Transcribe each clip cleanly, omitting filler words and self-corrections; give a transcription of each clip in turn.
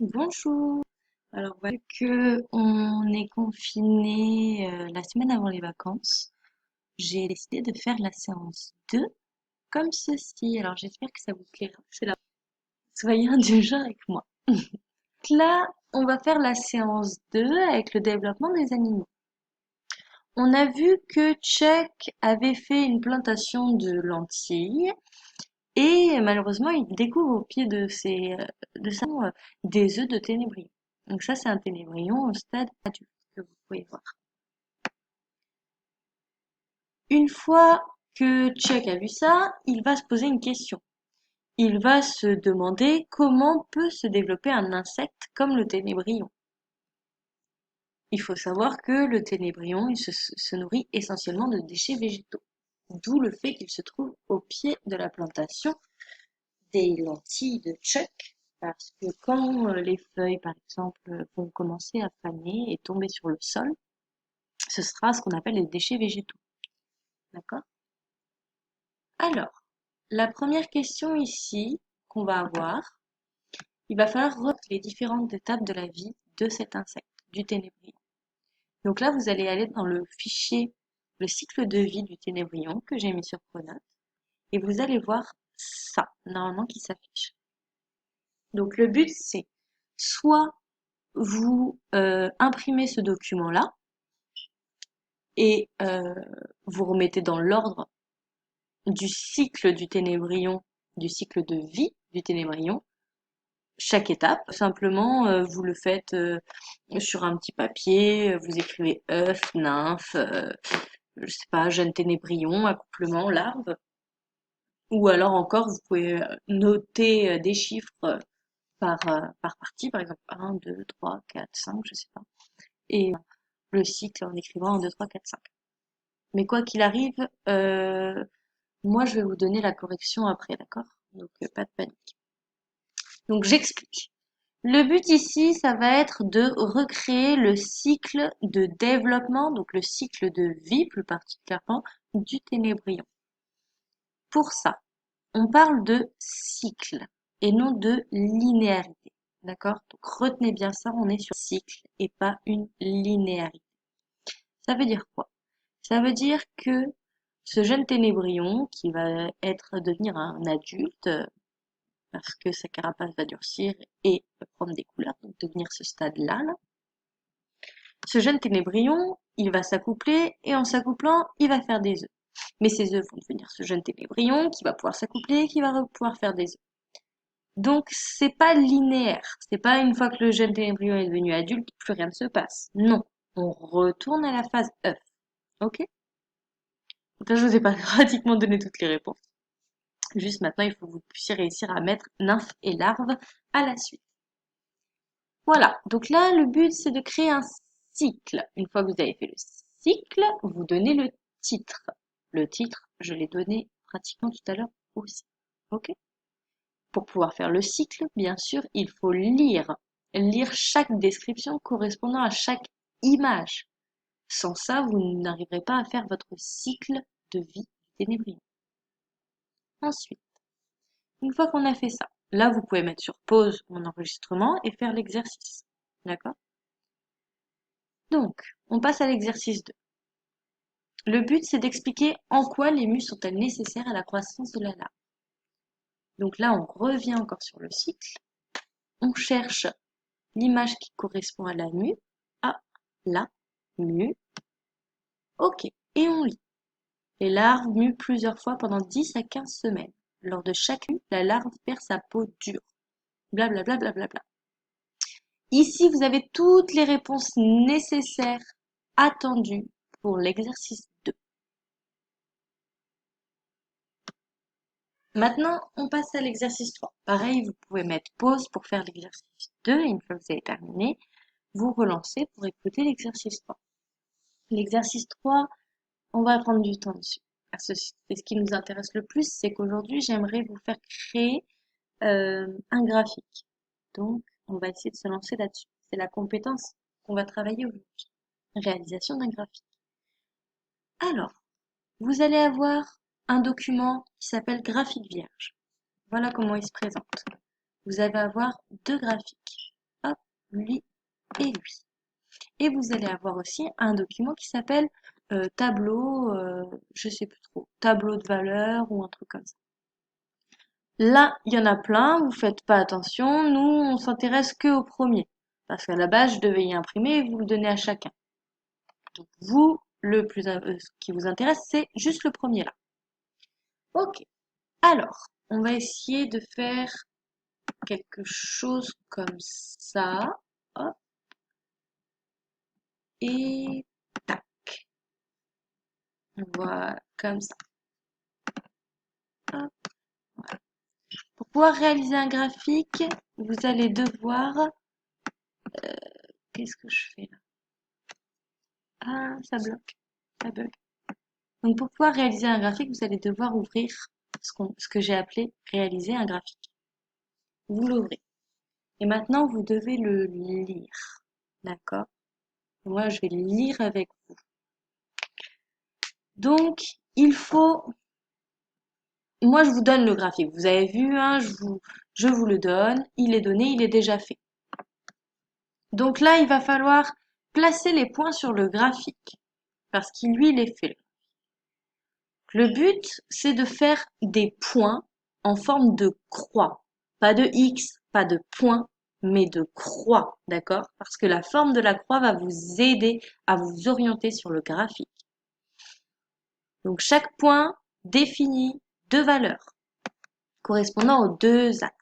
Bonjour. Alors voilà que on est confiné la semaine avant les vacances. J'ai décidé de faire la séance 2 comme ceci. Alors j'espère que ça vous plaira. C'est là. Soyez indulgents avec moi. Donc là, on va faire la séance 2 avec le développement des animaux. On a vu que Chuck avait fait une plantation de lentilles et malheureusement, il découvre au pied de ça des œufs de ténébrion. Donc ça, c'est un ténébrion au stade adulte que vous pouvez voir. Une fois que Chuck a vu ça, il va se poser une question. Il va se demander comment peut se développer un insecte comme le ténébrion. Il faut savoir que le ténébrion, il se nourrit essentiellement de déchets végétaux, d'où le fait qu'il se trouve au pied de la plantation des lentilles de Chuck, parce que quand les feuilles, par exemple, vont commencer à faner et tomber sur le sol, ce sera ce qu'on appelle les déchets végétaux. D'accord? Alors, la première question ici qu'on va avoir, il va falloir retenir les différentes étapes de la vie de cet insecte, du ténébrion. Donc là, vous allez aller dans le fichier, le cycle de vie du ténébrion que j'ai mis sur Pronote, et vous allez voir ça, normalement, qui s'affiche. Donc le but, c'est soit vous imprimez ce document-là et vous remettez dans l'ordre du cycle du ténébrion, du cycle de vie du ténébrion, chaque étape. Simplement, vous le faites sur un petit papier, vous écrivez œuf, nymphe, je sais pas, jeune ténébrion, accouplement, larve. Ou alors encore, vous pouvez noter des chiffres par partie, par exemple 1, 2, 3, 4, 5, je sais pas. Et le cycle en écrivant 1, 2, 3, 4, 5. Mais quoi qu'il arrive, moi je vais vous donner la correction après, d'accord? Donc pas de panique. Donc j'explique. Le but ici, ça va être de recréer le cycle de développement, donc le cycle de vie plus particulièrement, du ténébrion. Pour ça, on parle de cycle et non de linéarité. D'accord? Donc retenez bien ça, on est sur cycle et pas une linéarité. Ça veut dire quoi? Ça veut dire que ce jeune ténébrion qui va devenir un adulte, parce que sa carapace va durcir et prendre des couleurs, donc devenir ce stade-là, là. Ce jeune ténébrion, il va s'accoupler et en s'accouplant, il va faire des œufs. Mais ces œufs vont devenir ce jeune ténébrion qui va pouvoir s'accoupler, qui va pouvoir faire des œufs. Donc c'est pas linéaire. C'est pas une fois que le jeune ténébrion est devenu adulte, plus rien ne se passe. Non, on retourne à la phase œuf. Ok? Donc là, je vous ai pas pratiquement donné toutes les réponses. Juste maintenant, il faut que vous puissiez réussir à mettre nymphe et larve à la suite. Voilà, donc là, le but, c'est de créer un cycle. Une fois que vous avez fait le cycle, vous donnez le titre. Le titre, je l'ai donné pratiquement tout à l'heure aussi. Ok? Pour pouvoir faire le cycle, bien sûr, il faut lire. Lire chaque description correspondant à chaque image. Sans ça, vous n'arriverez pas à faire votre cycle de vie du ténébrion. Ensuite, une fois qu'on a fait ça, là, vous pouvez mettre sur pause mon enregistrement et faire l'exercice. D'accord? Donc, on passe à l'exercice 2. Le but, c'est d'expliquer en quoi les mues sont-elles nécessaires à la croissance de la larve. Donc là, on revient encore sur le cycle. On cherche l'image qui correspond à la mue. Ah, la mue. Ok. Et on lit. Les larves muent plusieurs fois pendant 10 à 15 semaines. Lors de chaque mue, la larve perd sa peau dure. Blablabla. Bla, bla, bla, bla. Ici, vous avez toutes les réponses nécessaires attendues pour l'exercice 2. Maintenant, on passe à l'exercice 3. Pareil, vous pouvez mettre pause pour faire l'exercice 2 et une fois que vous avez terminé, vous relancez pour écouter l'exercice 3. L'exercice 3, on va prendre du temps dessus. C'est ce qui nous intéresse le plus, c'est qu'aujourd'hui, j'aimerais vous faire créer un graphique. Donc, on va essayer de se lancer là-dessus. C'est la compétence qu'on va travailler aujourd'hui. Réalisation d'un graphique. Alors, vous allez avoir un document qui s'appelle graphique vierge. Voilà comment il se présente. Vous allez avoir deux graphiques. lui et lui. Et vous allez avoir aussi un document qui s'appelle tableau, je sais plus trop, tableau de valeur ou un truc comme ça. Là, il y en a plein, vous faites pas attention, nous on s'intéresse que au premier. Parce qu'à la base, je devais y imprimer et vous le donner à chacun. Donc vous, ce qui vous intéresse, c'est juste le premier là. Ok, alors, on va essayer de faire quelque chose comme ça. Hop, et tac. Voilà, comme ça. Hop, voilà. Pour pouvoir réaliser un graphique, vous allez devoir... Qu'est-ce que je fais là? Ah, ça bloque, ça bug. Donc pour pouvoir réaliser un graphique, vous allez devoir ouvrir ce que j'ai appelé réaliser un graphique. Vous l'ouvrez. Et maintenant, vous devez le lire. D'accord? Moi, je vais le lire avec vous. Donc, il faut... Moi, je vous donne le graphique. Vous avez vu, hein, je vous le donne. Il est donné, il est déjà fait. Donc là, il va falloir placer les points sur le graphique. Parce qu'il, lui, il est fait. Le but, c'est de faire des points en forme de croix. Pas de X, pas de point, mais de croix, d'accord? Parce que la forme de la croix va vous aider à vous orienter sur le graphique. Donc chaque point définit deux valeurs correspondant aux deux axes.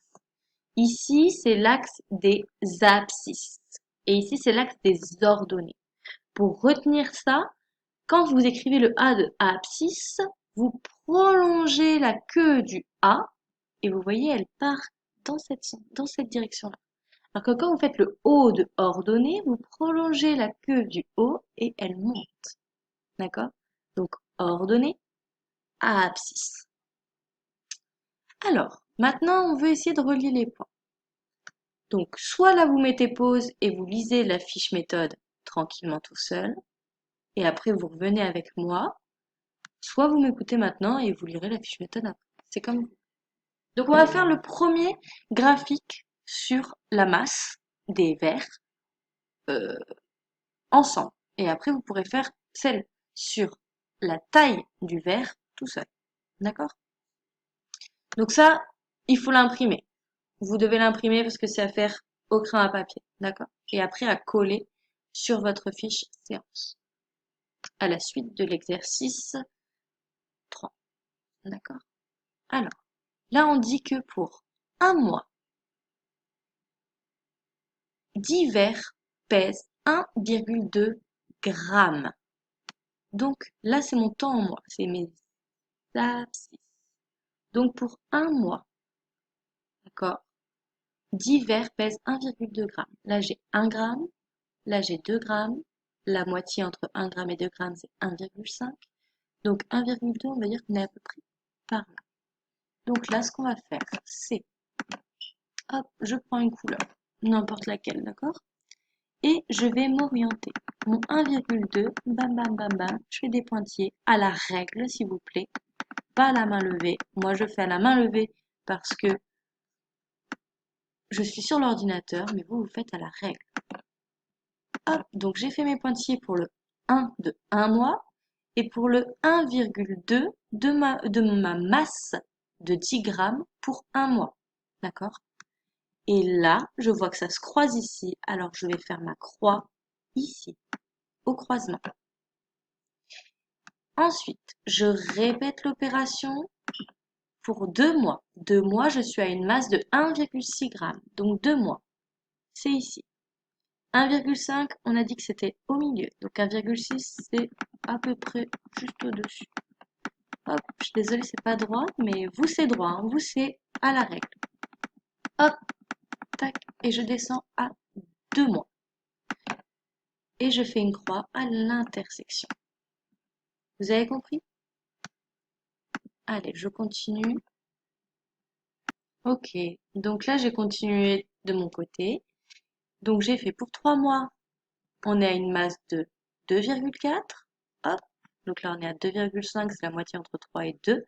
Ici, c'est l'axe des abscisses. Et ici, c'est l'axe des ordonnées. Pour retenir ça, quand vous écrivez le A de abscisse, vous prolongez la queue du A et vous voyez, elle part dans cette direction-là. Alors que quand vous faites le O de ordonnée, vous prolongez la queue du O et elle monte. D'accord? Donc, ordonnée, abscisse. Alors, maintenant, on veut essayer de relier les points. Donc, soit là, vous mettez pause et vous lisez la fiche méthode tranquillement tout seul, et après, vous revenez avec moi, soit vous m'écoutez maintenant et vous lirez la fiche méthode après. C'est comme vous. Donc, on va faire le premier graphique sur la masse des vers ensemble. Et après, vous pourrez faire celle sur la taille du verre tout seul. D'accord? Donc ça, il faut l'imprimer. Vous devez l'imprimer parce que c'est à faire au crayon à papier. D'accord? Et après à coller sur votre fiche séance. À la suite de l'exercice 3. D'accord? Alors, là on dit que pour un mois, 10 verres pèsent 1,2 grammes. Donc là c'est mon temps en mois, c'est mes abscisses. Donc pour un mois, d'accord, 10 verres pèsent 1,2 g. Là j'ai 1 gramme, là j'ai 2 grammes, la moitié entre 1 gramme et 2 grammes c'est 1,5. Donc 1,2 on va dire qu'on est à peu près par là. Donc là ce qu'on va faire c'est, hop, je prends une couleur, n'importe laquelle, d'accord? Et je vais m'orienter. Mon 1,2, bam bam bam bam, je fais des pointillés à la règle s'il vous plaît, pas à la main levée. Moi je fais à la main levée parce que je suis sur l'ordinateur, mais vous, vous faites à la règle. Hop, donc j'ai fait mes pointillés pour le 1 de 1 mois et pour le 1,2 de ma masse de 10 grammes pour 1 mois. D'accord? Et là, je vois que ça se croise ici, alors je vais faire ma croix ici, au croisement. Ensuite, je répète l'opération pour 2 mois. 2 mois, je suis à une masse de 1,6 g. Donc 2 mois, c'est ici. 1,5, on a dit que c'était au milieu. Donc 1,6, c'est à peu près juste au-dessus. Hop, je suis désolée, c'est pas droit, mais vous, c'est droit. Hein, vous, c'est à la règle. Hop, tac, et je descends à 2 mois. Et je fais une croix à l'intersection. Vous avez compris? Allez, je continue. Ok, donc là, j'ai continué de mon côté. Donc j'ai fait pour 3 mois, on est à une masse de 2,4. Hop, donc là on est à 2,5, c'est la moitié entre 3 et 2.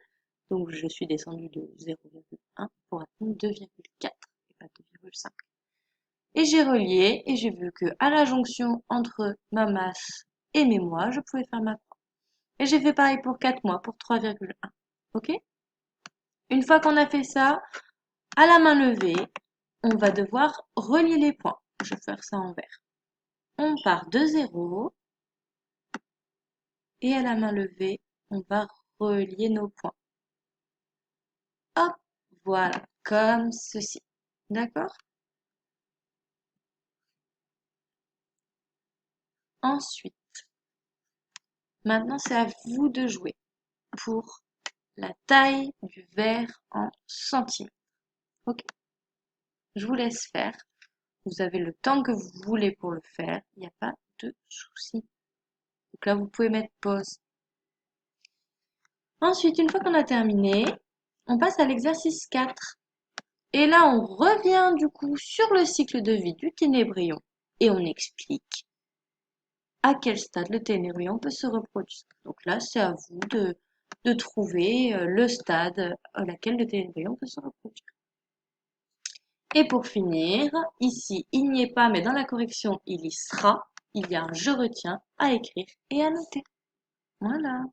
Donc je suis descendue de 0,1 pour atteindre 2,4 et pas 2,5. Et j'ai relié et j'ai vu que à la jonction entre ma masse et mes mois, je pouvais faire ma croix. Et j'ai fait pareil pour 4 mois, pour 3,1. Ok? Une fois qu'on a fait ça, à la main levée, on va devoir relier les points. Je vais faire ça en vert. On part de 0 et à la main levée, on va relier nos points. Hop, voilà, comme ceci. D'accord? Ensuite, maintenant c'est à vous de jouer pour la taille du verre en centimètres. Ok, je vous laisse faire. Vous avez le temps que vous voulez pour le faire. Il n'y a pas de souci. Donc là, vous pouvez mettre pause. Ensuite, une fois qu'on a terminé, on passe à l'exercice 4. Et là, on revient du coup sur le cycle de vie du ténébrion et on explique à quel stade le ténébrion peut se reproduire. Donc là, c'est à vous de trouver le stade à laquelle le ténébrion peut se reproduire. Et pour finir, ici, il n'y est pas, mais dans la correction, il y sera. Il y a un je retiens à écrire et à noter. Voilà.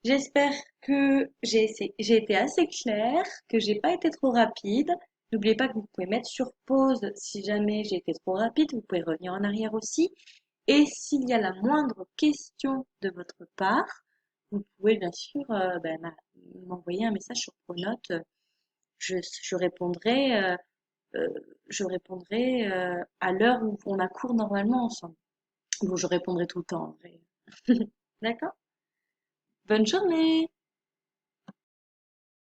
J'espère que j'ai été assez claire, que j'ai pas été trop rapide. N'oubliez pas que vous pouvez mettre sur pause si jamais j'ai été trop rapide. Vous pouvez revenir en arrière aussi. Et s'il y a la moindre question de votre part, vous pouvez bien sûr m'envoyer un message sur Pronote. Je répondrai, euh, je répondrai à l'heure où on a cours normalement ensemble. Bon, je répondrai tout le temps en vrai. D'accord? Bonne journée!